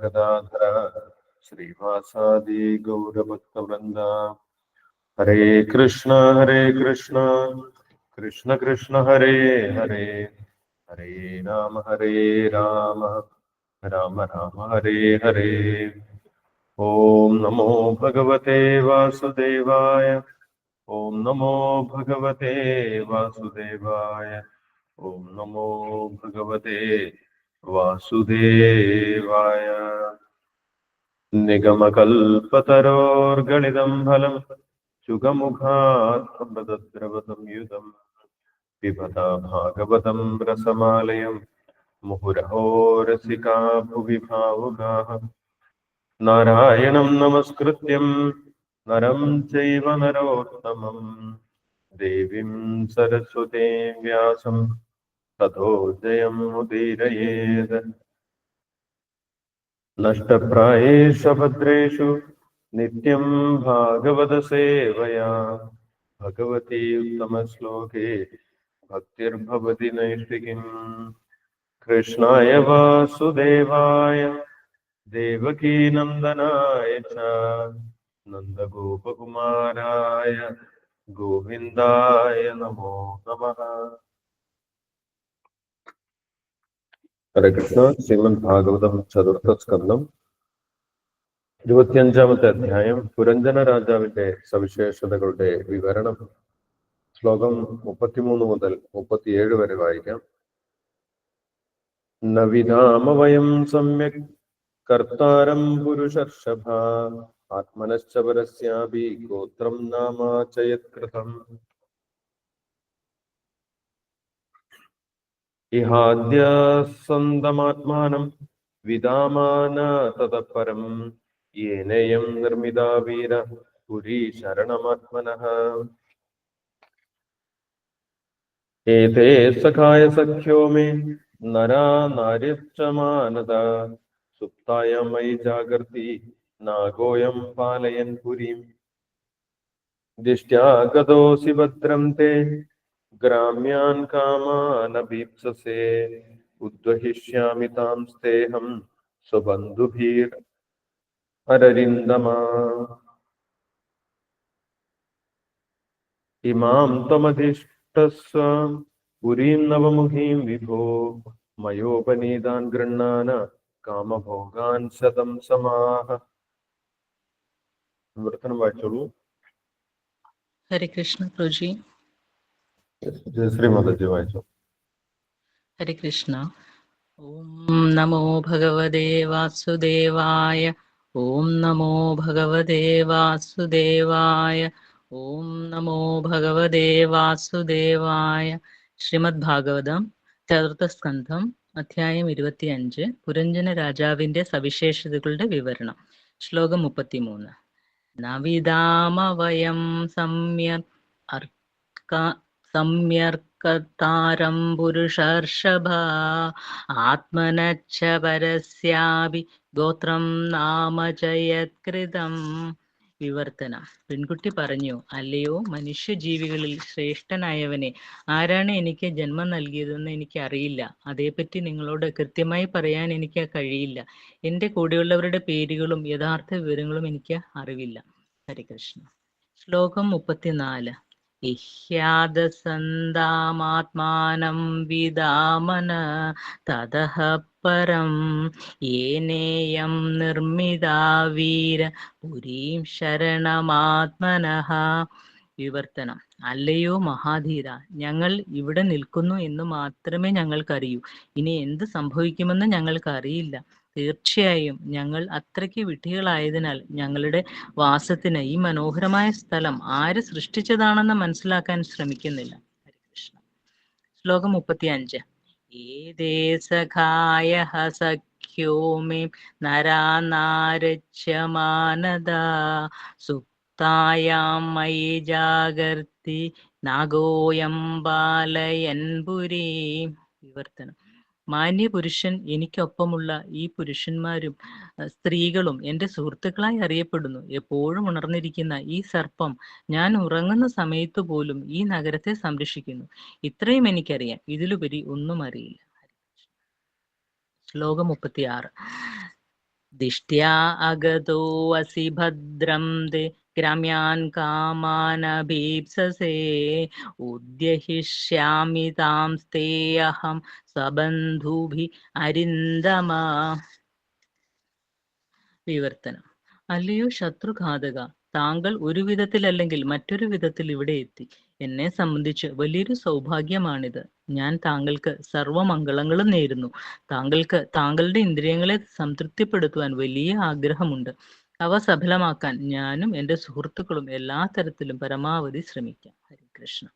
ഗദാധര ശ്രീവാസാദി ഗൗരഭക്തവൃന്ദ. ഹരേ കൃഷ്ണ കൃഷ്ണ കൃഷ്ണ ഹരേ ഹരേ, ഹരേ രാമ രാമ രാമ ഹരേ ഹരേ. ഓം നമോ ഭഗവതേ വാസുദേവായ. ഓം നമോ ഭഗവതേ വാസുദേവായ. ഓം നമോ ഭഗവതേ വാസുദേവായ. നിഗമകൽപതരോർഗളിതം ഫലം ചുഗമുഖാത്മദ്രവസംയുതം പിബത ഭാഗവതം രസമാലയം മുഹുരഹോ രസികാ ഭുവി ഭാവുകാഃ. നാരായണം നമസ്കൃത്യം നരം ചൈവ നരോത്തമം ദേവീം സരസ്വതീം വ്യാസം തതോ ജയം ഉദീരയേത്. നഷ്ടപ്രായേഷു ഭദ്രേഷു നിത്യം ഭാഗവത സേവയാ ഭഗവതി ഉത്തമശ്ലോകേ ഭക്തിർഭവതി നൈഷ്ഠികീം. കൃഷ്ണായ വാസുദേവായ ദേവകീനന്ദനായ ച നന്ദഗോപകുമാരായ ഗോവിന്ദായ നമോ നമഃ. ഹരേ കൃഷ്ണ. ശ്രീമദ് ഭാഗവതം ചതുർത്ഥ സ്കന്ധം 25-ാമത്തെ അധ്യായം പുരഞ്ജന രാജാവിന്റെ സവിശേഷതകളുടെ വിവരണം. ശ്ലോകം 33 മുതൽ 37 വരെ വായിക്കാം. നവിധാമ വയം സമ്യക് കർത്താരം പുരുഷർഷഭ ആത്മനശ്ച പരസ്യാപി ഗോത്രം നാമ ച യത്കൃതം. ഇഹാദ്യസന്തമാത്മാനം വിദാമാന തതഃ പരം യേനയം നിർമ്മിതാ വീര പുരീ ശരണമാത്മനഃ. ഏതേ സഖായ സഖ്യോ മേ നരാ നാര്യശ്ച മാനദ സുപ്തായാം മയി ജാഗർത്തി നാഗോയം പാലയൻ പുരീം. ദിഷ്ട്യാ ഗതോസി ഭദ്രം തേ ഗ്രാമ്യാൻ കാമാനഭീപ്സസേ ഉദ്വഹിഷ്യാമി താം സ്തേഹം സ്വബന്ധുഭീർ അരരിന്ദമാ. ഇമാം ത്വമധിഷ്ഠസ്വ പുരീം നവമുഖീം വിഭോ മയോപനീതാൻ ഗൃണ്ണാന കാമഭോഗാൻ ശതം സമാഹ. വിവർത്തനം വായിച്ചോളൂ. ഹരേ കൃഷ്ണ പ്രഭുജി. ജയശ്രീ മാതാജി വായിച്ചോ. ഹരേ കൃഷ്ണ. ഓം നമോ ഭഗവതേ വാസുദേവായ. ഓം നമോ ഭഗവതേ വാസുദേവായ. ഓം നമോ ഭഗവതേ വാസുദേവായ. ശ്രീമദ് ഭാഗവതം ചതുർത്ഥ സ്കന്ധം അധ്യായം 25 പുരഞ്ജന രാജാവിന്റെ സവിശേഷതകളുടെ വിവരണം. ശ്ലോകം 33. നവിദാമ വയം സമ്യർക്കർത്താരം പുരുഷർഷഭ ആത്മനച്ഛ പരസ്യാപി ഗോത്രം നാമ ച യത്കൃതം. വിവർത്തനം. പെൺകുട്ടി പറഞ്ഞു, അല്ലയോ മനുഷ്യജീവികളിൽ ശ്രേഷ്ഠനായവനെ, ആരാണ് എനിക്ക് ജന്മം നൽകിയതെന്ന് എനിക്ക് അറിയില്ല. അതേപ്പറ്റി നിങ്ങളോട് കൃത്യമായി പറയാൻ എനിക്ക് കഴിയില്ല. എൻ്റെ കൂടെയുള്ളവരുടെ പേരുകളും യഥാർത്ഥ വിവരങ്ങളും എനിക്ക് അറിവില്ല. ഹരികൃഷ്ണ. ശ്ലോകം 34. ഇഹ്യാദസന്താമാത്മാനം വിദാമന തതഃ പരം യേനേയം നിർമ്മിതാ വീര പുരീം ശരണമാത്മനഃ. വിവർത്തനം. അല്ലയോ മഹാധീര, ഞങ്ങൾ ഇവിടെ നിൽക്കുന്നു എന്ന് മാത്രമേ ഞങ്ങൾക്കറിയൂ. ഇനി എന്ത് സംഭവിക്കുമെന്ന് ഞങ്ങൾക്ക് അറിയില്ല. തീർച്ചയായും ഞങ്ങൾ അത്രയ്ക്ക് വിഡ്ഢികളായതിനാൽ ഞങ്ങളുടെ വാസത്തിന് ഈ മനോഹരമായ സ്ഥലം ആര് സൃഷ്ടിച്ചതാണെന്ന് മനസ്സിലാക്കാൻ ശ്രമിക്കുന്നില്ല. ഹരികൃഷ്ണ. ശ്ലോകം 35. ഏതേ സഖായ സഖ്യോ മേ നരാ നാരച്യമാനദ സുപ്തായാം മയി ജാഗർത്തി നാഗോയം ബാലയൻ പുരീ. വിവർത്തനം. മാന്യപുരുഷൻ എനിക്കൊപ്പമുള്ള ഈ പുരുഷന്മാരും സ്ത്രീകളും എൻ്റെ സുഹൃത്തുക്കളായി അറിയപ്പെടുന്നു. എപ്പോഴും ഉണർന്നിരിക്കുന്ന ഈ സർപ്പം ഞാൻ ഉറങ്ങുന്ന സമയത്ത് പോലും ഈ നഗരത്തെ സംരക്ഷിക്കുന്നു. ഇത്രയും എനിക്കറിയാം, ഇതിലുപരി ഒന്നും അറിയില്ല. ശ്ലോകം 36. ദിഷ്ട്യാ അഗതോ അസി ഭദ്രം ദേ ഗ്രാമ്യാൻ കാമാനഭീപ്സസേ ഉദ്യഹിഷ്യാമി താം സ്തേയഹം സ്വബന്ധുഭി അരിന്ദമ. വിവർത്തനം. അല്ലയോ ശത്രുഘാതക, താങ്കൾ ഒരു വിധത്തിലല്ലെങ്കിൽ മറ്റൊരു വിധത്തിൽ ഇവിടെ എത്തി. എന്നെ സംബന്ധിച്ച് വലിയൊരു സൗഭാഗ്യമാണിത്. ഞാൻ താങ്കൾക്ക് സർവ്വമംഗളങ്ങളും നേരുന്നു. താങ്കൾക്ക് താങ്കളുടെ ഇന്ദ്രിയങ്ങളെ സംതൃപ്തിപ്പെടുത്തുവാൻ വലിയ ആഗ്രഹമുണ്ട്. അവ സഫലമാക്കാൻ ഞാനും എൻ്റെ സുഹൃത്തുക്കളും എല്ലാ തരത്തിലും പരമാവധി ശ്രമിക്കാം. ഹരികൃഷ്ണ.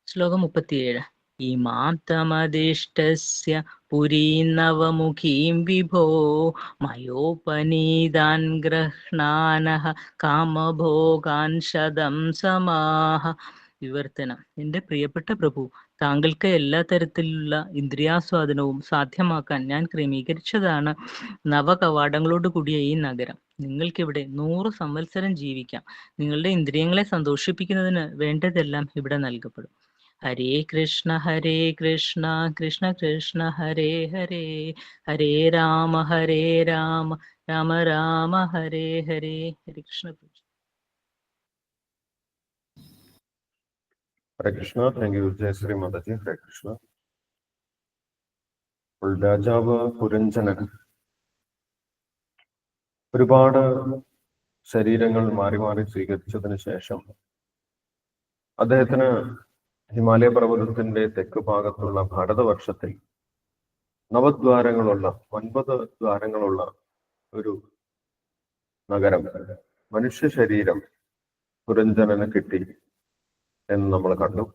ശ്ലോകം 37. ഇമാം തമദിഷ്ടസ്യ പുരീം നവമുഖീം വിഭോ മയോപനീതാൻ ഗൃഹ്ണാനഃ കാമഭോഗാൻ ശതം സമാഹ. വിവർത്തനം. എൻ്റെ പ്രിയപ്പെട്ട പ്രഭു, താങ്കൾക്ക് എല്ലാ തരത്തിലുള്ള ഇന്ദ്രിയാസ്വാദനവും സാധ്യമാക്കാൻ ഞാൻ ക്രമീകരിച്ചതാണ് നവകവാടങ്ങളോട് കൂടിയ ഈ നഗരം. നിങ്ങൾക്കിവിടെ 100 സംവത്സരം ജീവിക്കാം. നിങ്ങളുടെ ഇന്ദ്രിയങ്ങളെ സന്തോഷിപ്പിക്കുന്നതിന് വേണ്ടതെല്ലാം ഇവിടെ നൽകപ്പെടും. ഹരേ കൃഷ്ണ കൃഷ്ണ കൃഷ്ണ ഹരേ ഹരേ, ഹരേ രാമ രാമ രാമ ഹരേ ഹരേ. ഹരേ കൃഷ്ണ. ഹരേ കൃഷ്ണ. Thank you Jayashree Mataji. ഹരേ കൃഷ്ണ. രാജാവ് പുരഞ്ജനൻ ഒരുപാട് ശരീരങ്ങൾ മാറി മാറി സ്വീകരിച്ചതിന് ശേഷം അദ്ദേഹത്തിന് ഹിമാലയ പർവ്വതത്തിന്റെ തെക്ക് ഭാഗത്തുള്ള ഭാരതവർഷത്തിൽ 9 ദ്വാരങ്ങളുള്ള ഒരു നഗരം, മനുഷ്യ ശരീരം പുരഞ്ജനന് കിട്ടി എന്ന് നമ്മൾ കണ്ടു.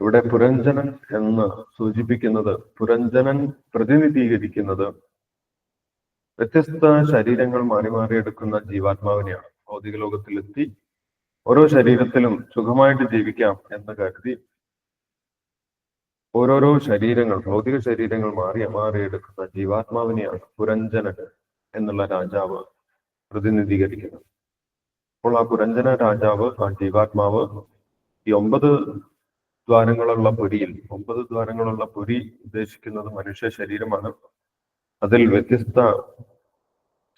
ഇവിടെ പുരഞ്ജനൻ എന്ന് സൂചിപ്പിക്കുന്നത്, പുരഞ്ജനൻ പ്രതിനിധീകരിക്കുന്നത് വ്യത്യസ്ത ശരീരങ്ങൾ മാറി മാറി എടുക്കുന്ന ജീവാത്മാവിനെയാണ്. ഭൗതിക ലോകത്തിലെത്തി ഓരോ ശരീരത്തിലും സുഖമായിട്ട് ജീവിക്കാം എന്ന് കരുതി ഓരോരോ ശരീരങ്ങൾ, ഭൗതിക ശരീരങ്ങൾ മാറിയെടുക്കുന്ന ജീവാത്മാവിനെയാണ് പുരഞ്ജനൻ എന്നുള്ള രാജാവ് പ്രതിനിധീകരിക്കുന്നത്. അപ്പോൾ ആ പുരഞ്ജന രാജാവ്, ആ ജീവാത്മാവ് ഈ 9 ദ്വാരങ്ങളുള്ള പുരിയിൽ, 9 ദ്വാരങ്ങളുള്ള പുരി ഉദ്ദേശിക്കുന്നത് മനുഷ്യ ശരീരമാണ്. അതിൽ വ്യത്യസ്ത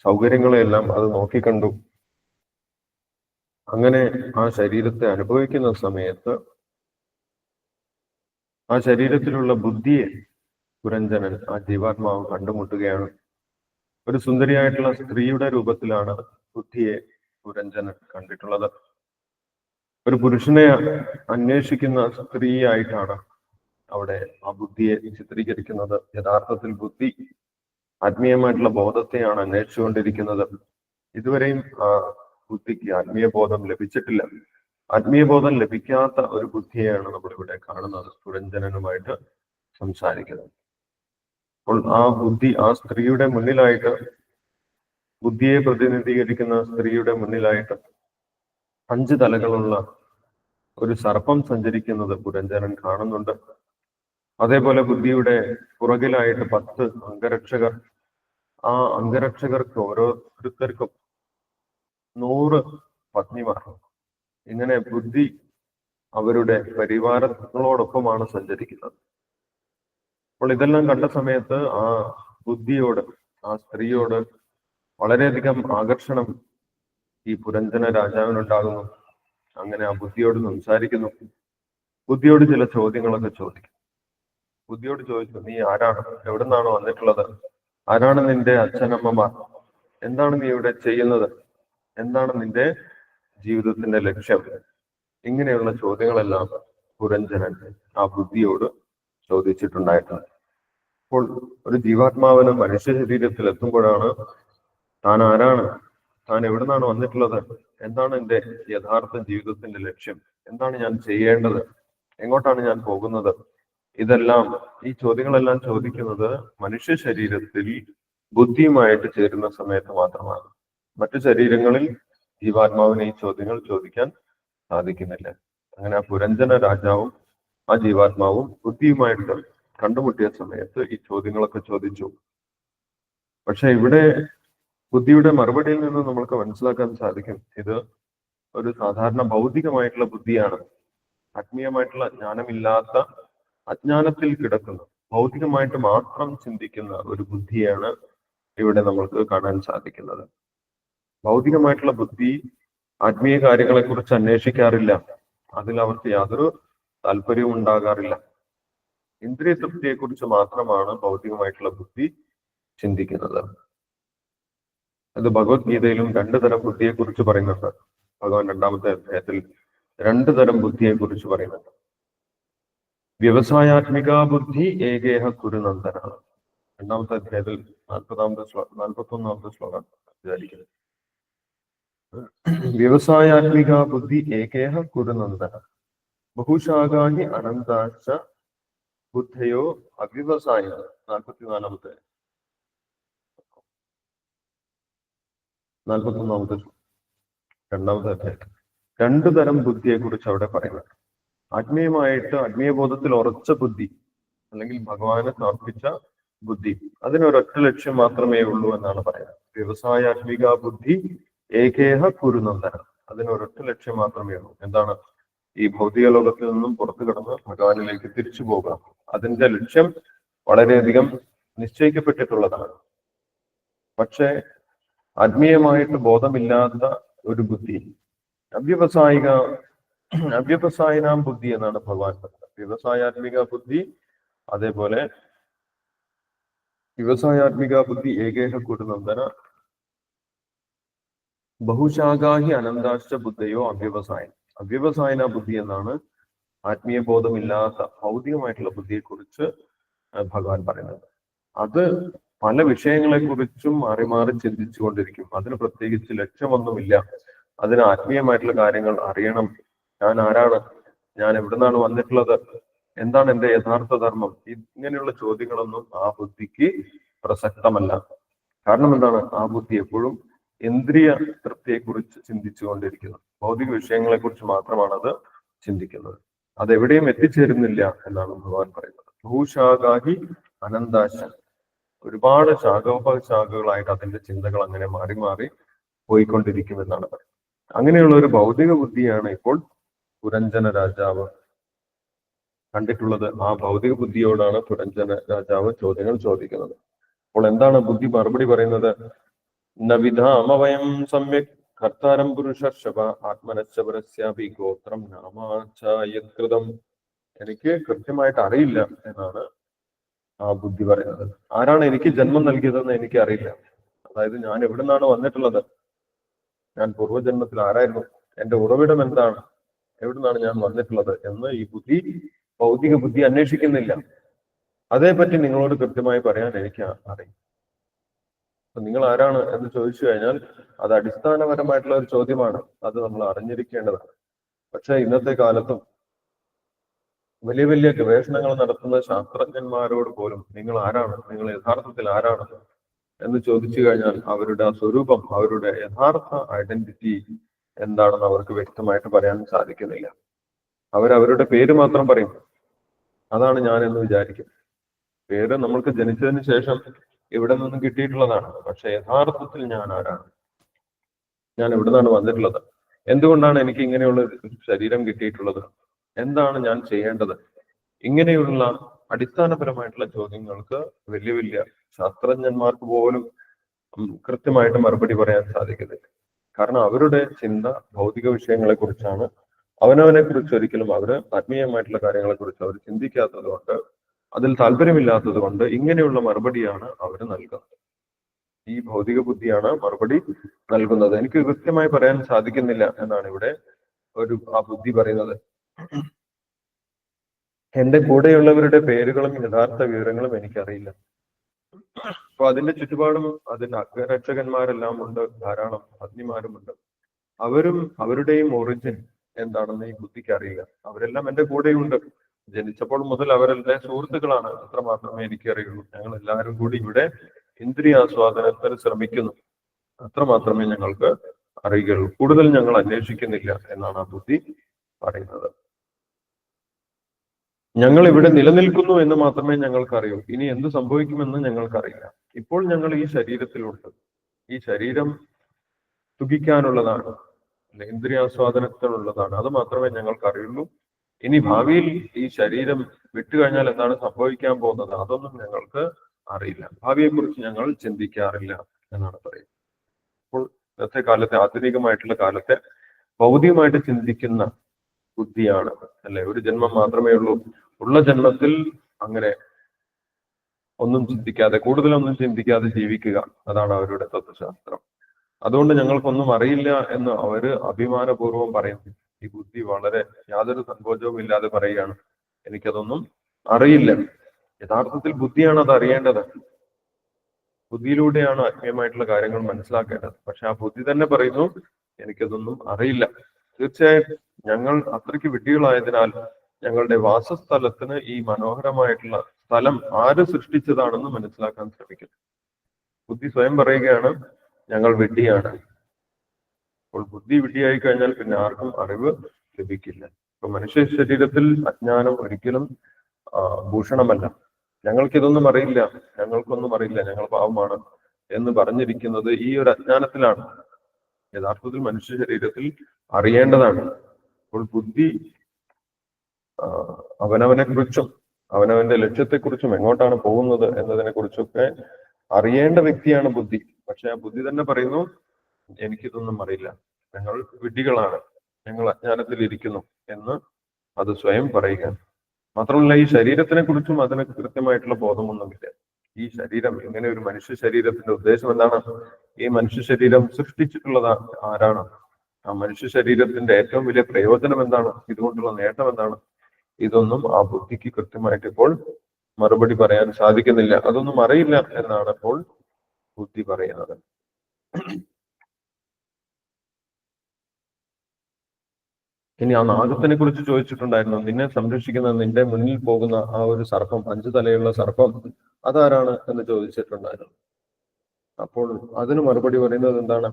സൗകര്യങ്ങളെല്ലാം അത് നോക്കിക്കണ്ടു. അങ്ങനെ ആ ശരീരത്തെ അനുഭവിക്കുന്ന സമയത്ത് ആ ശരീരത്തിലുള്ള ബുദ്ധിയെ പുരഞ്ജനൻ, ആ ജീവാത്മാവ് കണ്ടുമുട്ടുകയാണ്. ഒരു സുന്ദരിയായിട്ടുള്ള സ്ത്രീയുടെ രൂപത്തിലാണ് ബുദ്ധിയെ പുരഞ്ജനൻ കണ്ടിട്ടുള്ളത്. ഒരു പുരുഷനെ അന്വേഷിക്കുന്ന സ്ത്രീയായിട്ടാണ് അവിടെ ആ ബുദ്ധിയെ ചിത്രീകരിക്കുന്നത്. യഥാർത്ഥത്തിൽ ബുദ്ധി ആത്മീയമായിട്ടുള്ള ബോധത്തെയാണ് അന്വേഷിച്ചുകൊണ്ടിരിക്കുന്നത്. ഇതുവരെയും ആ ബുദ്ധിക്ക് ആത്മീയ ബോധം ലഭിച്ചിട്ടില്ല. ആത്മീയ ബോധം ലഭിക്കാത്ത ഒരു ബുദ്ധിയെയാണ് നമ്മളിവിടെ കാണുന്നത്, പുരഞ്ജനനുമായിട്ട് സംസാരിക്കുന്നത്. അപ്പോൾ ആ ബുദ്ധി, ആ സ്ത്രീയുടെ മുന്നിലായിട്ട്, ബുദ്ധിയെ പ്രതിനിധീകരിക്കുന്ന സ്ത്രീയുടെ മുന്നിലായിട്ട് 5 തലകളുള്ള ഒരു സർപ്പം സഞ്ചരിക്കുന്നത് പുരഞ്ജനൻ കാണുന്നുണ്ട്. അതേപോലെ ബുദ്ധിയുടെ പുറകിലായിട്ട് 10 അംഗരക്ഷകർ. ആ അംഗരക്ഷകർക്ക് ഓരോരുത്തർക്കും 100 പത്നിമാർ. ഇങ്ങനെ ബുദ്ധി അവരുടെ പരിവാരങ്ങളോടൊപ്പമാണ് സഞ്ചരിക്കുന്നത്. അപ്പോൾ ഇതെല്ലാം കണ്ട സമയത്ത് ആ ബുദ്ധിയോട്, ആ സ്ത്രീയോട് വളരെയധികം ആകർഷണം ഈ പുരഞ്ജന രാജാവിനുണ്ടാകുന്നു. അങ്ങനെ ആ ബുദ്ധിയോട് സംസാരിക്കുന്നു. ബുദ്ധിയോട് ചില ചോദ്യങ്ങളൊക്കെ ചോദിക്കും. ബുദ്ധിയോട് ചോദിച്ചു, നീ ആരാണ്? എവിടെ നിന്നാണ് വന്നിട്ടുള്ളത്? ആരാണ് നിന്റെ അച്ഛനമ്മമാർ? എന്താണ് നീ ഇവിടെ ചെയ്യുന്നത്? എന്താണ് നിന്റെ ജീവിതത്തിന്റെ ലക്ഷ്യം? ഇങ്ങനെയുള്ള ചോദ്യങ്ങളെല്ലാം പുരഞ്ജനൻ ആ ബുദ്ധിയോട് ചോദിച്ചിട്ടുണ്ടായിട്ടുണ്ട്. അപ്പോൾ ഒരു ജീവാത്മാവിന് മനുഷ്യ ശരീരത്തിൽ എത്തുമ്പോഴാണ് താൻ ആരാണ്, താൻ എവിടെ നിന്നാണ് വന്നിട്ടുള്ളത്, എന്താണ് എൻ്റെ യഥാർത്ഥ ജീവിതത്തിന്റെ ലക്ഷ്യം, എന്താണ് ഞാൻ ചെയ്യേണ്ടത്, എങ്ങോട്ടാണ് ഞാൻ പോകുന്നത്, ഇതെല്ലാം, ഈ ചോദ്യങ്ങളെല്ലാം ചോദിക്കുന്നത് മനുഷ്യ ശരീരത്തിൽ ബുദ്ധിയുമായിട്ട് ചേരുന്ന സമയത്ത് മാത്രമാണ്. മറ്റു ശരീരങ്ങളിൽ ജീവാത്മാവിന് ഈ ചോദ്യങ്ങൾ ചോദിക്കാൻ സാധിക്കുന്നില്ല. അങ്ങനെ ആ പുരഞ്ജന രാജാവും ആ ജീവാത്മാവും ബുദ്ധിയുമായിട്ട് കണ്ടുമുട്ടിയ സമയത്ത് ഈ ചോദ്യങ്ങളൊക്കെ ചോദിച്ചു. പക്ഷെ ഇവിടെ ബുദ്ധിയുടെ മറുപടിയിൽ നിന്ന് നമ്മൾക്ക് മനസ്സിലാക്കാൻ സാധിക്കും, ഇത് ഒരു സാധാരണ ഭൗതികമായിട്ടുള്ള ബുദ്ധിയാണ്. ആത്മീയമായിട്ടുള്ള ജ്ഞാനമില്ലാത്ത, അജ്ഞാനത്തിൽ കിടക്കുന്ന, ഭൗതികമായിട്ട് മാത്രം ചിന്തിക്കുന്ന ഒരു ബുദ്ധിയാണ് ഇവിടെ നമ്മൾക്ക് കാണാൻ സാധിക്കുന്നത്. ഭൗതികമായിട്ടുള്ള ബുദ്ധി ആത്മീയ കാര്യങ്ങളെ കുറിച്ച് അന്വേഷിക്കാറില്ല. അതിൽ അവർക്ക് യാതൊരു താല്പര്യവും ഉണ്ടാകാറില്ല. ഇന്ദ്രിയ തൃപ്തിയെ കുറിച്ച് മാത്രമാണ് ഭൗതികമായിട്ടുള്ള ബുദ്ധി ചിന്തിക്കുന്നത്. അത് ഭഗവത്ഗീതയിലും 2 തരം ബുദ്ധിയെ കുറിച്ച് പറയുന്നുണ്ട്. ഭഗവാൻ 2-ാമത്തെ അധ്യായത്തിൽ 2 തരം ബുദ്ധിയെ കുറിച്ച് പറയുന്നുണ്ട്. വ്യവസായാത്മിക ബുദ്ധി ഏകേഹ കുരുനന്ദന. 2-ാമത്തെ അധ്യായത്തിൽ 41-ാമത്തെ ശ്ലോകം വിചാരിക്കുന്നത്. വ്യവസായാത്മിക ബുദ്ധി ഏകേഹ കുരുനന്ദന ബഹുശാഖാഹി അനന്താശ്ച ബുദ്ധയോ അവ്യവസായ. 44-ാമത്തെ 41-ാമത്തെ 2-ാമത്തെ അധ്യായം 2 തരം ബുദ്ധിയെ കുറിച്ച് അവിടെ പറയുന്നത്. ആത്മീയമായിട്ട് ആത്മീയബോധത്തിൽ ഉറച്ച ബുദ്ധി, അല്ലെങ്കിൽ ഭഗവാനെ സമർപ്പിച്ച ബുദ്ധി, അതിനൊരൊറ്റ ലക്ഷ്യം മാത്രമേ ഉള്ളൂ എന്നാണ് പറയുന്നത്. വ്യവസായാത്മിക ബുദ്ധി ഏകേഹ കുരുനന്ദന, അതിനൊരൊറ്റ ലക്ഷ്യം മാത്രമേ ഉള്ളൂ. എന്താണ്? ഈ ഭൗതിക ലോകത്തിൽ നിന്നും പുറത്തു കടന്ന് ഭഗവാനിലേക്ക് തിരിച്ചു പോകുക. അതിന്റെ ലക്ഷ്യം വളരെയധികം നിശ്ചയിക്കപ്പെട്ടിട്ടുള്ളതാണ്. പക്ഷെ ആത്മീയമായിട്ട് ബോധമില്ലാത്ത ഒരു ബുദ്ധി, അവ്യവസായിനാം ബുദ്ധി എന്നാണ് ഭഗവാൻ പറഞ്ഞത്. വ്യവസായാത്മിക ബുദ്ധി, അതേപോലെ വ്യവസായാത്മിക ബുദ്ധി ഏകേഹ കുരുനന്ദന ബഹുശാഖാഹി അനന്താശ്ച ബുദ്ധയോ അവ്യവസായൻ. അവ്യവസായന ബുദ്ധി എന്നാണ് ആത്മീയ ബോധമില്ലാത്ത ഭൗതികമായിട്ടുള്ള ബുദ്ധിയെ കുറിച്ച് ഭഗവാൻ പറയുന്നത്. അത് പല വിഷയങ്ങളെ കുറിച്ചും മാറി മാറി ചിന്തിച്ചു കൊണ്ടിരിക്കും. അതിന് പ്രത്യേകിച്ച് ലക്ഷ്യമൊന്നുമില്ല. അതിന് ആത്മീയമായിട്ടുള്ള കാര്യങ്ങൾ അറിയണം. ഞാൻ ആരാണ്, ഞാൻ എവിടുന്നാണ് വന്നിട്ടുള്ളത്, എന്താണ് എന്റെ യഥാർത്ഥ ധർമ്മം, ഇങ്ങനെയുള്ള ചോദ്യങ്ങളൊന്നും ആ ബുദ്ധിക്ക് പ്രസക്തമല്ല. കാരണം എന്താണ്? ആ ബുദ്ധി എപ്പോഴും ഇന്ദ്രിയ തൃപ്തിയെ കുറിച്ച് ചിന്തിച്ചു കൊണ്ടിരിക്കുന്നത്. ഭൗതിക വിഷയങ്ങളെ കുറിച്ച് മാത്രമാണ് അത് ചിന്തിക്കുന്നത്. അതെവിടെയും എത്തിച്ചേരുന്നില്ല എന്നാണ് ഭഗവാൻ പറയുന്നത്. ഭൂശാഖാഹി അനന്താശ, ഒരുപാട് ശാഖോപശാഖകളായിട്ട് അതിന്റെ ചിന്തകൾ അങ്ങനെ മാറി മാറി പോയിക്കൊണ്ടിരിക്കുമെന്നാണ് പറയുന്നത്. അങ്ങനെയുള്ള ഒരു ഭൗതിക ബുദ്ധിയാണ് ഇപ്പോൾ പുരഞ്ജന രാജാവ് കണ്ടിട്ടുള്ളത്. ആ ഭൗതിക ബുദ്ധിയോടാണ് പുരഞ്ജന രാജാവ് ചോദ്യങ്ങൾ ചോദിക്കുന്നത്. അപ്പോൾ എന്താണ് ബുദ്ധി മറുപടി പറയുന്നത്? നവിധാമവയം സമ്യക് കർത്താരം പുരുഷർഷഭ ആത്മനശ്ചപരസ്യാപി ഗോത്രം നാമാചായത്കൃതം. എനിക്ക് കൃത്യമായിട്ട് അറിയില്ല എന്നാണ് ആ ബുദ്ധി പറയുന്നത്. ആരാണ് എനിക്ക് ജന്മം നൽകിയതെന്ന് എനിക്ക് അറിയില്ല. അതായത് ഞാൻ എവിടെ നിന്നാണ് വന്നിട്ടുള്ളത്, ഞാൻ പൂർവ്വജന്മത്തിൽ ആരായിരുന്നു, എന്റെ ഉറവിടം എന്താണ്, എവിടുന്നാണ് ഞാൻ വന്നിട്ടുള്ളത് എന്ന് ഈ ബുദ്ധി, ഭൗതിക ബുദ്ധി അന്വേഷിക്കുന്നില്ല. അതേപറ്റി നിങ്ങളോട് കൃത്യമായി പറയാൻ എനിക്ക് അറിയും. നിങ്ങൾ ആരാണ് എന്ന് ചോദിച്ചു കഴിഞ്ഞാൽ അത് അടിസ്ഥാനപരമായിട്ടുള്ള ഒരു ചോദ്യമാണ്. അത് നമ്മൾ അറിഞ്ഞിരിക്കേണ്ടതാണ്. പക്ഷെ ഇന്നത്തെ കാലത്തും വലിയ വലിയ ഗവേഷണങ്ങൾ നടത്തുന്ന ശാസ്ത്രജ്ഞന്മാരോട് പോലും നിങ്ങൾ ആരാണ്, നിങ്ങൾ യഥാർത്ഥത്തിൽ ആരാണ് എന്ന് ചോദിച്ചു കഴിഞ്ഞാൽ അവരുടെ ആ സ്വരൂപം, അവരുടെ യഥാർത്ഥ ഐഡന്റിറ്റി എന്താണെന്ന് അവർക്ക് വ്യക്തമായിട്ട് പറയാൻ സാധിക്കുന്നില്ല. അവരവരുടെ പേര് മാത്രം പറയും, അതാണ് ഞാൻ എന്ന് വിചാരിക്കും. പേര് നമ്മൾക്ക് ജനിച്ചതിന് ശേഷം ഇവിടെ നിന്നും കിട്ടിയിട്ടുള്ളതാണ്. പക്ഷെ യഥാർത്ഥത്തിൽ ഞാൻ ആരാണ്, ഞാൻ എവിടെ നിന്നാണ് വന്നിട്ടുള്ളത്, എന്തുകൊണ്ടാണ് എനിക്ക് ഇങ്ങനെയുള്ള ശരീരം കിട്ടിയിട്ടുള്ളത്, എന്താണ് ഞാൻ ചെയ്യേണ്ടത്, ഇങ്ങനെയുള്ള അടിസ്ഥാനപരമായിട്ടുള്ള ചോദ്യങ്ങൾക്ക് വലിയ വലിയ ശാസ്ത്രജ്ഞന്മാർക്ക് പോലും കൃത്യമായിട്ട് മറുപടി പറയാൻ സാധിക്കുന്നില്ല. കാരണം അവരുടെ ചിന്ത ഭൗതിക വിഷയങ്ങളെ കുറിച്ചാണ്. അവനവനെ കുറിച്ച് ഒരിക്കലും അവര് ആത്മീയമായിട്ടുള്ള കാര്യങ്ങളെ കുറിച്ച് അവർ ചിന്തിക്കാത്തത് കൊണ്ട്, അതിൽ താല്പര്യമില്ലാത്തത് കൊണ്ട് ഇങ്ങനെയുള്ള മറുപടിയാണ് അവർ നൽകുന്നത്. ഈ ഭൗതിക ബുദ്ധിയാണ് മറുപടി നൽകുന്നത്. എനിക്ക് കൃത്യമായി പറയാൻ സാധിക്കുന്നില്ല എന്നാണ് ഇവിടെ ആ ബുദ്ധി പറയുന്നത്. എന്റെ കൂടെയുള്ളവരുടെ പേരുകളും യഥാർത്ഥ വിവരങ്ങളും എനിക്കറിയില്ല. അപ്പൊ അതിന്റെ ചുറ്റുപാടും അതിന്റെ അംഗരക്ഷകന്മാരെല്ലാം ഉണ്ട്, ധാരാളം അഗ്നിമാരുമുണ്ട്. അവരുടെയും ഒറിജിൻ എന്താണെന്ന് ഈ ബുദ്ധിക്ക് അറിയില്ല. അവരെല്ലാം എന്റെ കൂടെയുണ്ട്. ജനിച്ചപ്പോൾ മുതൽ അവരെന്റെ സുഹൃത്തുക്കളാണ്, അത്ര മാത്രമേ എനിക്ക് അറിയുള്ളൂ. ഞങ്ങൾ എല്ലാവരും കൂടി ഇവിടെ ഇന്ദ്രിയാസ്വാദനത്തിന് ശ്രമിക്കുന്നു, അത്ര മാത്രമേ ഞങ്ങൾക്ക് അറിയുകയുള്ളൂ. കൂടുതൽ ഞങ്ങൾ അന്വേഷിക്കുന്നില്ല എന്നാണ് ആ ബുദ്ധി പറയുന്നത്. ഞങ്ങൾ ഇവിടെ നിലനിൽക്കുന്നു എന്ന് മാത്രമേ ഞങ്ങൾക്ക് അറിയൂ. ഇനി എന്ത് സംഭവിക്കുമെന്ന് ഞങ്ങൾക്കറിയില്ല. ഇപ്പോൾ ഞങ്ങൾ ഈ ശരീരത്തിലുണ്ട്. ഈ ശരീരം സുഖിക്കാനുള്ളതാണ്, ഇന്ദ്രിയാസ്വാദനത്തിനുള്ളതാണ്. അത് മാത്രമേ ഞങ്ങൾക്ക് അറിയുള്ളൂ. ഇനി ഭാവിയിൽ ഈ ശരീരം വിട്ടുകഴിഞ്ഞാൽ എന്താണ് സംഭവിക്കാൻ പോകുന്നത്, അതൊന്നും ഞങ്ങൾക്ക് അറിയില്ല, ഭാവിയെക്കുറിച്ച് ഞങ്ങൾ ചിന്തിക്കാറില്ല എന്നാണ് പറയുന്നത്. അപ്പോൾ ഇന്നത്തെ കാലത്തെ, ആധുനികമായിട്ടുള്ള കാലത്തെ ഭൗതികമായിട്ട് ചിന്തിക്കുന്ന ബുദ്ധിയാണ് അല്ലെ. ഒരു ജന്മം മാത്രമേ ഉള്ളൂ, ഉള്ള ജന്മത്തിൽ അങ്ങനെ ഒന്നും ചിന്തിക്കാതെ, കൂടുതലൊന്നും ചിന്തിക്കാതെ ജീവിക്കുക, അതാണ് അവരുടെ തത്വശാസ്ത്രം. അതുകൊണ്ട് ഞങ്ങൾക്കൊന്നും അറിയില്ല എന്ന് അവര് അഭിമാനപൂർവ്വം പറയുന്നു. ഈ ബുദ്ധി വളരെ യാതൊരു സങ്കോചവും ഇല്ലാതെ പറയുകയാണ്, എനിക്കതൊന്നും അറിയില്ല. യഥാർത്ഥത്തിൽ ബുദ്ധിയാണ് അത് അറിയേണ്ടത്. ബുദ്ധിയിലൂടെയാണ് ആത്മീയമായിട്ടുള്ള കാര്യങ്ങൾ മനസ്സിലാക്കേണ്ടത്. പക്ഷെ ആ ബുദ്ധി തന്നെ പറയുന്നു, എനിക്കതൊന്നും അറിയില്ല. തീർച്ചയായും ഞങ്ങൾ അത്രയ്ക്ക് വിഡ്ഢികളായതിനാൽ ഞങ്ങളുടെ വാസസ്ഥലത്തിന് ഈ മനോഹരമായിട്ടുള്ള സ്ഥലം ആര് സൃഷ്ടിച്ചതാണെന്ന് മനസ്സിലാക്കാൻ ശ്രമിക്കുന്നു. ബുദ്ധി സ്വയം പറയുകയാണ്, ഞങ്ങൾ വിഡ്ഢിയാണ്. അപ്പോൾ ബുദ്ധി വിഡ്ഢിയായി കഴിഞ്ഞാൽ പിന്നെ ആർക്കും അറിവ് ലഭിക്കില്ല. ഇപ്പൊ മനുഷ്യ ശരീരത്തിൽ അജ്ഞാനം ഒരിക്കലും ഭൂഷണമല്ല. ഞങ്ങൾക്കിതൊന്നും അറിയില്ല, ഞങ്ങൾക്കൊന്നും അറിയില്ല, ഞങ്ങൾ പാവമാണ് എന്ന് പറഞ്ഞിരിക്കുന്നത് ഈ ഒരു അജ്ഞാനത്തിലാണ്. യഥാർത്ഥത്തിൽ മനുഷ്യ ശരീരത്തിൽ അറിയേണ്ടതാണ്. അപ്പോൾ ബുദ്ധി അവനവനെ കുറിച്ചും അവനവന്റെ ലക്ഷ്യത്തെക്കുറിച്ചും എങ്ങോട്ടാണ് പോകുന്നത് എന്നതിനെ കുറിച്ചൊക്കെ അറിയേണ്ട വ്യക്തിയാണ് ബുദ്ധി. പക്ഷെ ആ ബുദ്ധി തന്നെ പറയുന്നു, എനിക്കിതൊന്നും അറിയില്ല, ഞങ്ങൾ വിഡ്ഢികളാണ്, ഞങ്ങൾ അജ്ഞാനത്തിൽ ഇരിക്കുന്നു എന്ന് അത് സ്വയം പറയുക. മാത്രമല്ല ഈ ശരീരത്തിനെ കുറിച്ചും അതിന് കൃത്യമായിട്ടുള്ള ബോധമൊന്നുമില്ല. ഈ ശരീരം, ഇങ്ങനെ ഒരു മനുഷ്യ ശരീരത്തിന്റെ ഉദ്ദേശം എന്താണ്? ഈ മനുഷ്യ ശരീരം സൃഷ്ടിച്ചിട്ടുള്ളത് ആരാണ്? ആ മനുഷ്യ ശരീരത്തിന്റെ ഏറ്റവും വലിയ പ്രയോജനം എന്താണ്? ഇതുകൊണ്ടുള്ള നേട്ടം എന്താണ്? ഇതൊന്നും ആ ബുദ്ധിക്ക് കൃത്യമായിട്ട് ഇപ്പോൾ മറുപടി പറയാൻ സാധിക്കുന്നില്ല. അതൊന്നും അറിയില്ല എന്നാണ് ഇപ്പോൾ ബുദ്ധി പറയുന്നത്. ഇനി ആ നാഗത്തിനെ കുറിച്ച് ചോദിച്ചിട്ടുണ്ടായിരുന്നു. നിന്നെ സംരക്ഷിക്കുന്ന, നിന്റെ മുന്നിൽ പോകുന്ന ആ ഒരു സർപ്പം, 5 തലയുള്ള സർപ്പം, അതാരാണ് എന്ന് ചോദിച്ചിട്ടുണ്ടായിരുന്നു. അപ്പോൾ അതിന് മറുപടി പറയുന്നത് എന്താണ്?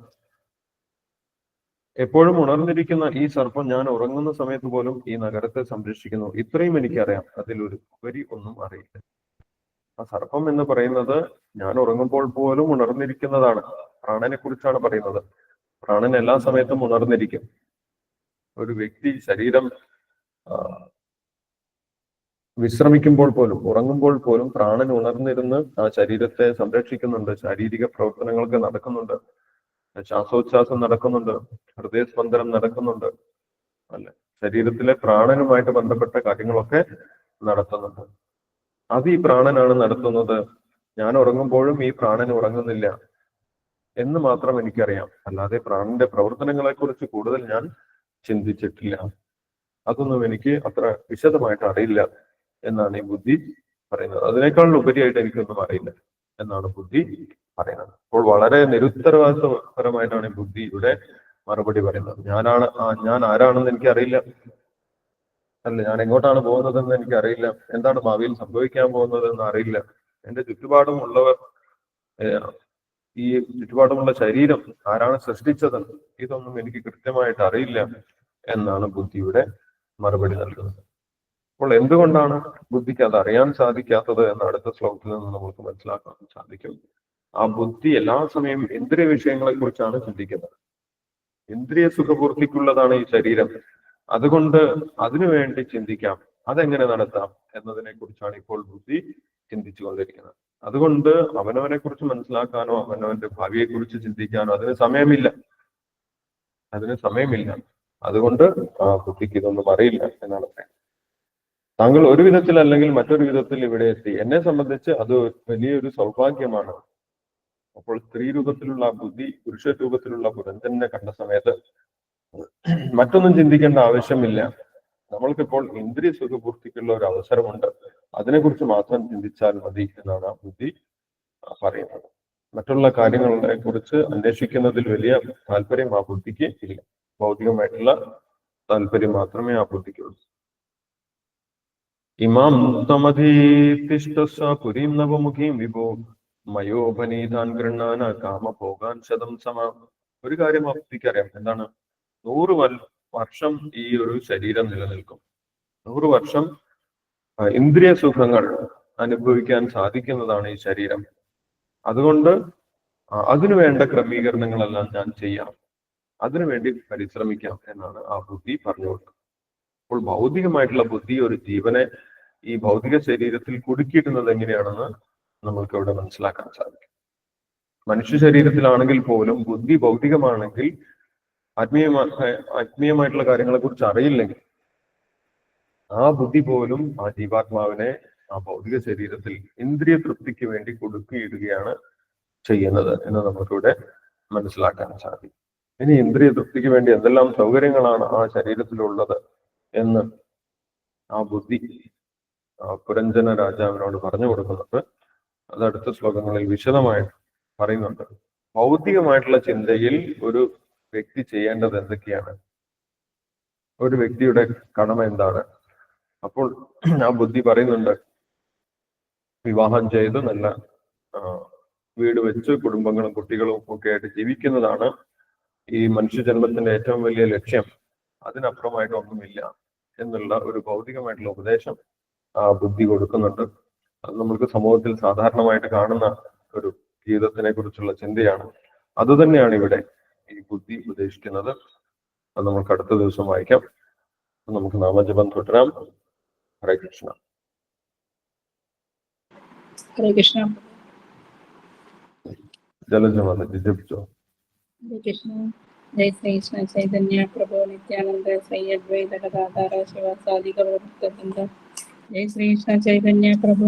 എപ്പോഴും ഉണർന്നിരിക്കുന്ന ഈ സർപ്പം ഞാൻ ഉറങ്ങുന്ന സമയത്ത് പോലും ഈ നഗരത്തെ സംരക്ഷിക്കുന്നു. ഇത്രയും എനിക്കറിയാം, അതിലൊരു ഉപരി ഒന്നും അറിയില്ല. ആ സർപ്പം എന്ന് പറയുന്നത് ഞാൻ ഉറങ്ങുമ്പോൾ പോലും ഉണർന്നിരിക്കുന്നതാണ്. പ്രാണനെ കുറിച്ചാണ് പറയുന്നത്. പ്രാണൻ എല്ലാ സമയത്തും ഉണർന്നിരിക്കും. ഒരു വ്യക്തി ശരീരം വിശ്രമിക്കുമ്പോൾ പോലും, ഉറങ്ങുമ്പോൾ പോലും പ്രാണൻ ഉണർന്നിരുന്ന് ആ ശരീരത്തെ സംരക്ഷിക്കുന്നുണ്ട്. ശാരീരിക പ്രവർത്തനങ്ങൾക്ക് നടക്കുന്നുണ്ട്, ശ്വാസോച്ഛ്വാസം നടക്കുന്നുണ്ട്, ഹൃദയസ്പന്ദനം നടക്കുന്നുണ്ട്, അല്ലെ. ശരീരത്തിലെ പ്രാണനുമായിട്ട് ബന്ധപ്പെട്ട കാര്യങ്ങളൊക്കെ നടത്തുന്നുണ്ട്. അത് ഈ പ്രാണനാണ് നടത്തുന്നത്. ഞാൻ ഉറങ്ങുമ്പോഴും ഈ പ്രാണൻ ഉറങ്ങുന്നില്ല എന്ന് മാത്രം എനിക്കറിയാം. അല്ലാതെ പ്രാണന്റെ പ്രവർത്തനങ്ങളെ കുറിച്ച് കൂടുതൽ ഞാൻ ചിന്തിച്ചിട്ടില്ല. അതൊന്നും എനിക്ക് അത്ര വിശദമായിട്ട് അറിയില്ല എന്നാണ് ഈ ബുദ്ധി പറയുന്നത്. അതിനേക്കാൾ ഉപരിയായിട്ട് എനിക്കൊന്നും അറിയില്ല എന്നാണ് ബുദ്ധി പറയുന്നത്. അപ്പോൾ വളരെ നിരുത്തരവാദിത്വപരമായിട്ടാണ് ഈ ബുദ്ധിയുടെ മറുപടി പറയുന്നത്. ഞാൻ ആരാണെന്ന് എനിക്ക് അറിയില്ല, അല്ല, ഞാൻ എങ്ങോട്ടാണ് പോകുന്നതെന്ന് എനിക്ക് അറിയില്ല, എന്താണ് ഭാവിയിൽ സംഭവിക്കാൻ പോകുന്നതെന്ന് അറിയില്ല, എന്റെ ചുറ്റുപാടുമുള്ളവർ, ഈ ചുറ്റുപാടുമുള്ള ശരീരം ആരാണ് സൃഷ്ടിച്ചത്, ഇതൊന്നും എനിക്ക് കൃത്യമായിട്ട് അറിയില്ല എന്നാണ് ബുദ്ധിയുടെ മറുപടി നൽകുന്നത്. അപ്പോൾ എന്തുകൊണ്ടാണ് ബുദ്ധിക്ക് അത് അറിയാൻ സാധിക്കാത്തത് എന്ന് അടുത്ത ശ്ലോകത്തിൽ നിന്ന് നമുക്ക് മനസ്സിലാക്കാൻ സാധിക്കും. ആ ബുദ്ധി എല്ലാ സമയവും ഇന്ദ്രിയ വിഷയങ്ങളെ കുറിച്ചാണ് ചിന്തിക്കുന്നത്. ഇന്ദ്രിയ സുഖപൂർത്തിക്കുള്ളതാണ് ഈ ശരീരം. അതുകൊണ്ട് അതിനുവേണ്ടി ചിന്തിക്കാം, അതെങ്ങനെ നടത്താം എന്നതിനെ കുറിച്ചാണ് ഇപ്പോൾ ബുദ്ധി ചിന്തിച്ചു കൊണ്ടിരിക്കുന്നത്. അതുകൊണ്ട് അവനവനെ കുറിച്ച് മനസ്സിലാക്കാനോ അവനവന്റെ ഭാവിയെ കുറിച്ച് ചിന്തിക്കാനോ അതിന് സമയമില്ല. അതുകൊണ്ട് ആ ബുദ്ധിക്ക് ഇതൊന്നും അറിയില്ല എന്നാണ് പറയുന്നത്. താങ്കൾ ഒരു വിധത്തിൽ അല്ലെങ്കിൽ മറ്റൊരു വിധത്തിൽ ഇവിടെ എത്തി. എന്നെ സംബന്ധിച്ച് അത് വലിയൊരു സൗഭാഗ്യമാണ്. അപ്പോൾ സ്ത്രീ രൂപത്തിലുള്ള ബുദ്ധി പുരുഷ രൂപത്തിലുള്ള പുരഞ്ജനെ കണ്ട സമയത്ത് മറ്റൊന്നും ചിന്തിക്കേണ്ട ആവശ്യമില്ല. നമ്മൾക്കിപ്പോൾ ഇന്ദ്രിയ സുഖപൂർത്തിക്കുള്ള ഒരു അവസരമുണ്ട്, അതിനെക്കുറിച്ച് മാത്രം ചിന്തിച്ചാൽ മതി എന്നാണ് ആ ബുദ്ധി പറയുന്നത്. മറ്റുള്ള കാര്യങ്ങളെ കുറിച്ച് അന്വേഷിക്കുന്നതിൽ വലിയ താല്പര്യം ആ ബുദ്ധിക്ക് ഇല്ല. ഭൗതികമായിട്ടുള്ള താല്പര്യം മാത്രമേ ആ ബുദ്ധിക്കുള്ളൂ. ഇമാം തമധീതിഷ്ഠ പുരീം നവമുഖീം വിഭോ മയോപനീതാൻ ഗൃഹാന കാമഭോഗാൻ ശതം സമ. ഒരു കാര്യം ആ ബുദ്ധിക്ക് അറിയാം. എന്താണ്? 100 വർഷം ഈ ഒരു ശരീരം നിലനിൽക്കും. 100 വർഷം ഇന്ദ്രിയ സുഖങ്ങൾ അനുഭവിക്കാൻ സാധിക്കുന്നതാണ് ഈ ശരീരം. അതുകൊണ്ട് അതിനു വേണ്ട ക്രമീകരണങ്ങളെല്ലാം ഞാൻ ചെയ്യാം, അതിനുവേണ്ടി പരിശ്രമിക്കാം എന്നാണ് ആ ബുദ്ധി പറഞ്ഞു കൊടുക്കുന്നത്. അപ്പോൾ ഭൗതികമായിട്ടുള്ള ബുദ്ധി ഒരു ജീവനെ ഈ ഭൗതിക ശരീരത്തിൽ കുടുക്കിയിടുന്നത് എങ്ങനെയാണെന്ന് നമ്മൾക്ക് ഇവിടെ മനസ്സിലാക്കാൻ സാധിക്കും. മനുഷ്യ ശരീരത്തിലാണെങ്കിൽ പോലും ബുദ്ധി ഭൗതികമാണെങ്കിൽ ആത്മീയമായിട്ടുള്ള കാര്യങ്ങളെ കുറിച്ച് അറിയില്ലെങ്കിൽ ആ ബുദ്ധി പോലും ആ ജീവാത്മാവിനെ ആ ഭൗതിക ശരീരത്തിൽ ഇന്ദ്രിയ തൃപ്തിക്ക് വേണ്ടി കൊടുക്കിയിടുകയാണ് ചെയ്യുന്നത് എന്ന് നമുക്കിവിടെ മനസ്സിലാക്കാൻ സാധിക്കും. ഇനി ഇന്ദ്രിയ തൃപ്തിക്ക് വേണ്ടി എന്തെല്ലാം സൗകര്യങ്ങളാണ് ആ ശരീരത്തിലുള്ളത് എന്ന് ആ ബുദ്ധി പുരഞ്ജന രാജാവിനോട് പറഞ്ഞു കൊടുക്കുന്നുണ്ട്. അത് അടുത്ത ശ്ലോകങ്ങളിൽ വിശദമായിട്ട് പറയുന്നുണ്ട്. ഭൗതികമായിട്ടുള്ള ചിന്തയിൽ ഒരു വ്യക്തി ചെയ്യേണ്ടത് എന്തൊക്കെയാണ്, ഒരു വ്യക്തിയുടെ കടമ എന്താണ്? അപ്പോൾ ആ ബുദ്ധി പറയുന്നുണ്ട്, വിവാഹം ചെയ്ത് നല്ല വീട് വെച്ച് കുടുംബങ്ങളും കുട്ടികളും ഒക്കെ ആയിട്ട് ജീവിക്കുന്നതാണ് ഈ മനുഷ്യജന്മത്തിന്റെ ഏറ്റവും വലിയ ലക്ഷ്യം, അതിനപ്പുറമായിട്ട് ഒന്നുമില്ല എന്നുള്ള ഒരു ഭൗതികമായിട്ടുള്ള ഉപദേശം ആ ബുദ്ധി കൊടുക്കുന്നുണ്ട്. അത് നമ്മൾക്ക് സമൂഹത്തിൽ സാധാരണമായിട്ട് കാണുന്ന ഒരു ജീവിതത്തിനെ കുറിച്ചുള്ള ചിന്തയാണ്. അതുതന്നെയാണ് ഇവിടെ ഈ ബുദ്ധി ഉപദേശിക്കുന്നത്. അത് നമുക്ക് അടുത്ത ദിവസം വായിക്കാം. നമുക്ക് നാമജപം തുടരാം. ഹരേ കൃഷ്ണ. ഹരേ കൃഷ്ണ. ജലജമാല ജപിച്ചോ. ഹരേ കൃഷ്ണ. ജയ ശ്രീകൃഷ്ണ ചൈതന്യ പ്രഭു നിത്യാനന്ദ ശ്രീ അദ്വൈത ഗദാധര ശിവസാദി ഗൗരവ. ജയ ശ്രീകൃഷ്ണ ചൈതന്യ പ്രഭു